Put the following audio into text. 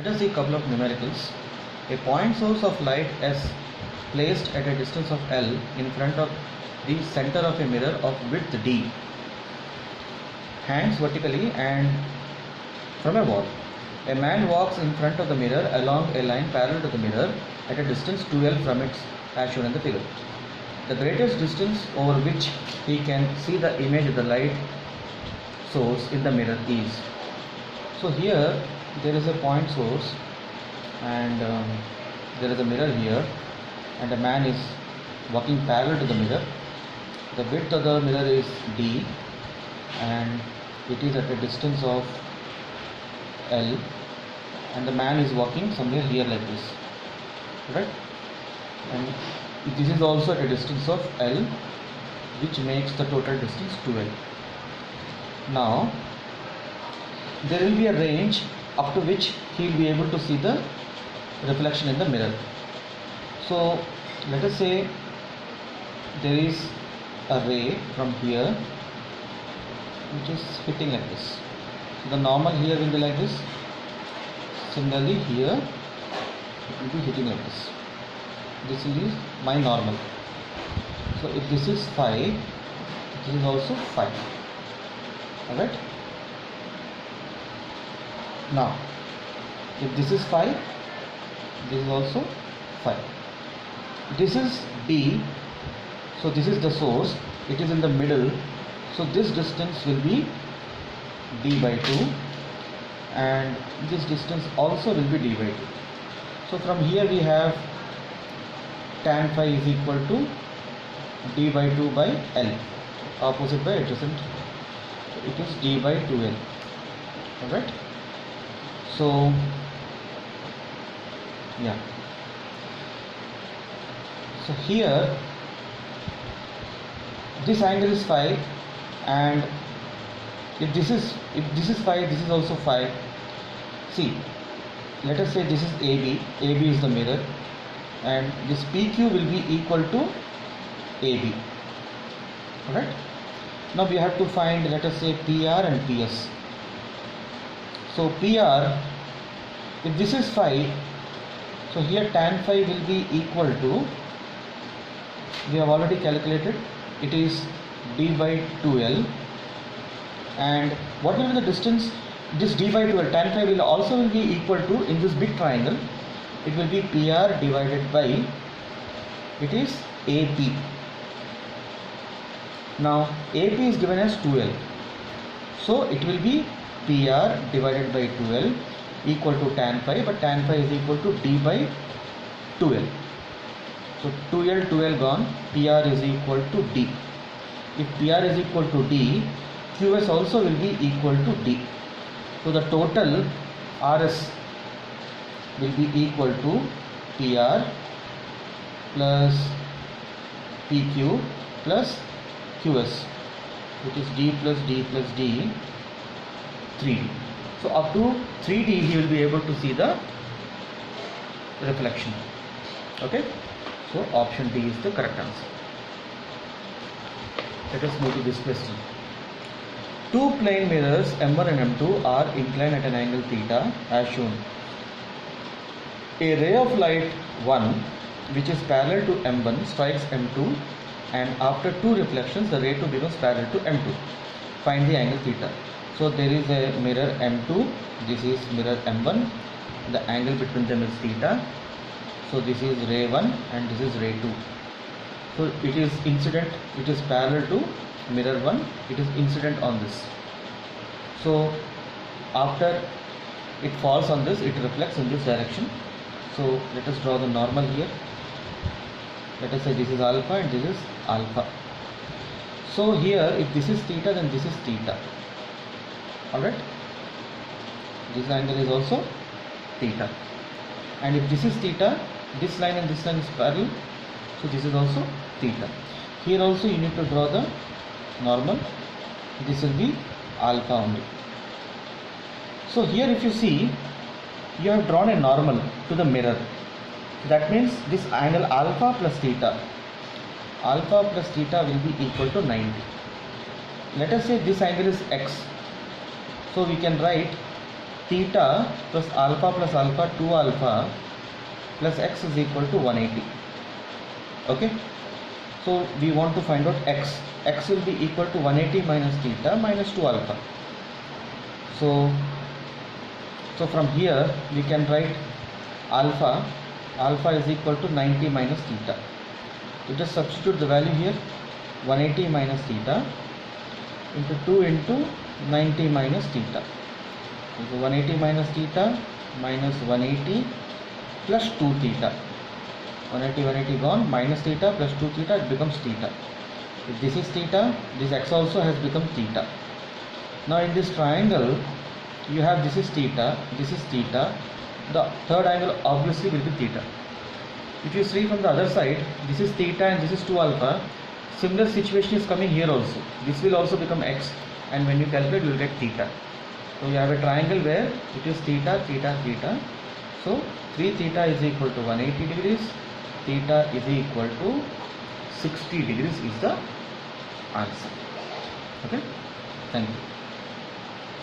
Let us see a couple of numericals. A point source of light S placed at a distance of L in front of the center of a mirror of width D hangs vertically and from a wall. A man walks in front of the mirror along a line parallel to the mirror at a distance 2L from it as shown in the figure. The greatest distance over which he can see the image of the light source in the mirror is. So here there is a point source and there is a mirror here and a man is walking parallel to the mirror. The width of the mirror is D and it is at a distance of L and the man is walking somewhere here like this, right? And this is also at a distance of L, which makes the total distance 2L. Now there will be a range up to which he will be able to see the reflection in the mirror. So let us say there is a ray from here which is hitting like this. So the normal here will be like this. Similarly here it will be hitting like this. This is my normal. So if this is phi, this is also phi. Alright. Now if this is phi, this is also phi. This is D. So this is the source. It is in the middle. So this distance will be D by 2 and this distance also will be D by 2. So from here we have tan phi is equal to D by 2 by L, opposite by adjacent. So it is D by 2L. Alright. So yeah. So here this angle is phi and if this is phi, this is also phi. See, let us say this is AB. AB is the mirror and this PQ will be equal to AB. Alright. Now we have to find, let us say, PR and PS. So PR, if this is phi, so here tan phi will be equal to, we have already calculated, it is D by 2L. And what will be the distance? This D by 2L, tan phi will also be equal to, in this big triangle, it will be PR divided by, it is AP. Now AP is given as 2L. So it will be PR divided by 2L equal to tan phi, but tan phi is equal to D by 2L. So 2L gone, PR is equal to D. If PR is equal to D, QS also will be equal to D. So the total RS will be equal to PR plus PQ plus QS, which is D plus D plus D, 3D. So up to 3D he will be able to see the reflection. Okay. So option D is the correct answer. Let us move to this question. Two plane mirrors M1 and M2 are inclined at an angle theta as shown. A ray of light 1 which is parallel to M1 strikes M2 and after two reflections the ray 2 becomes parallel to M2. Find the angle theta. So there is a mirror M2, this is mirror M1, the angle between them is theta. So this is ray 1 and this is ray 2. So it is incident, it is parallel to mirror 1, it is incident on this. So after it falls on this, it reflects in this direction. So let us draw the normal here. Let us say this is alpha and this is alpha. So here if this is theta, then this is theta. Alright. This angle is also theta. And if this is theta, this line and this line is parallel. So this is also theta. Here also you need to draw the normal. This will be alpha only. So here if you see, you have drawn a normal to the mirror. That means this angle alpha plus theta will be equal to 90. Let us say this angle is x. So we can write theta plus alpha 2 alpha plus x is equal to 180. Okay, so we want to find out x will be equal to 180 minus theta minus 2 alpha. So from here we can write alpha is equal to 90 minus theta. So just substitute the value here, 180 minus theta into 2 into 90 minus theta. So 180 minus theta minus 180 plus 2 theta. 180 gone, minus theta plus 2 theta, it becomes theta. If this is theta, this x also has become theta. Now in this triangle you have this is theta, the third angle obviously will be theta. If you see from the other side, this is theta and this is 2 alpha, similar situation is coming here also. This will also become x, and when you calculate you will get theta. So you have a triangle where it is theta, theta, theta. So 3 theta is equal to 180 degrees, theta is equal to 60 degrees is the answer. Okay, thank you.